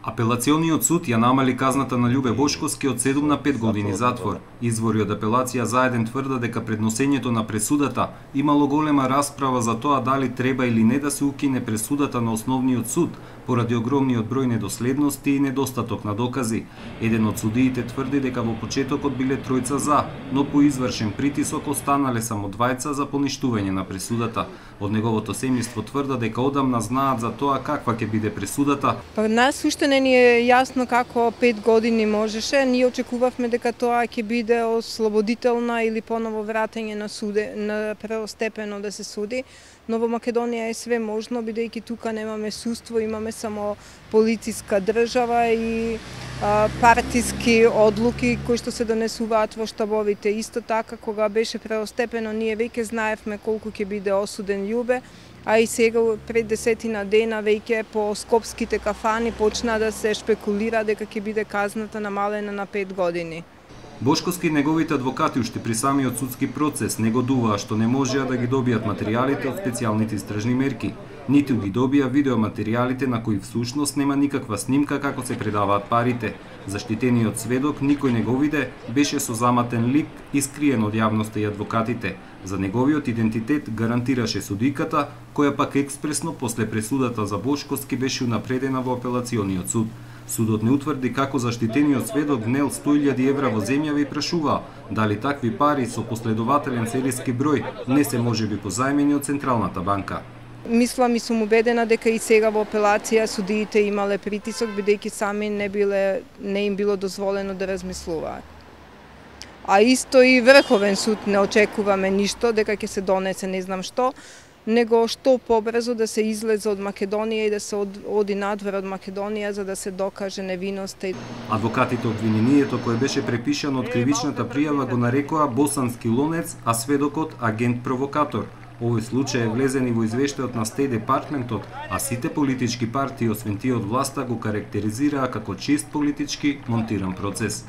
Апелациониот суд ја намали казната на Љубе Бошковски од 7 на 5 години затвор. Извори од апелација заеден тврдат дека пред носењето на пресудата имало голема расправа за тоа дали треба или не да се укине пресудата на основниот суд, поради огромниот број недоследности и недостаток на докази. Еден од судиите тврди дека во почетокот биле тројца за, но по извршен притисок останале само двајца за поништување на пресудата. Од неговото семејство тврда дека одамна знаат за тоа каква ќе биде пресудата. Па нас уште не ни е јасно како 5 години можеше. Ние очекувавме дека тоа ќе биде ослободителна или поново враќање на суде, на првостепено да се суди. Но во Македонија е све можно, бидејќи тука немаме судство, имаме само полициска држава и партиски одлуки кои што се донесуваат во штабовите. Исто така, кога беше првостепено, ние веќе знаевме колку ќе биде осуден Љубе, а и сега пред 10 дена веќе по скопските кафани почна да се шпекулира дека ќе биде казната намалена на 5 години. Бошковски и неговите адвокати уште при самиот судски процес негодуваа што не можеа да ги добијат материјалите од специјалните истражни мерки, ниту ги добија видеоматеријалите на кои всушност нема никаква снимка како се предаваат парите. Заштитениот сведок никој не го виде, беше со заматен лик и скриен од јавноста и адвокатите. За неговиот идентитет гарантираше судиката, која пак експресно после пресудата за Бошковски беше унапредена во апелациониот суд. Судот не утврди како заштитениот сведок внел 100.000 евра во земјава и прашуваа дали такви пари со последователен серијски број не се можеби позајмени од Централната банка. Мислам и сум убедена дека и сега во апелација судиите имале притисок, бидејќи сами не им било дозволено да размислуваат. А исто и Врховен суд не очекуваме ништо, дека ќе се донесе не знам што, него што побрзо да се излезе од Македонија и да се оди надвор од Македонија за да се докаже невиноста. Адвокатите обвинението кое беше препишано од кривичната пријава го нарекоа босански лонец, а сведокот агент-провокатор. Овој случај е влезен и во извештајот на Стејт Департментот, а сите политички партии освен тие од власта го карактеризираа како чист политички монтиран процес.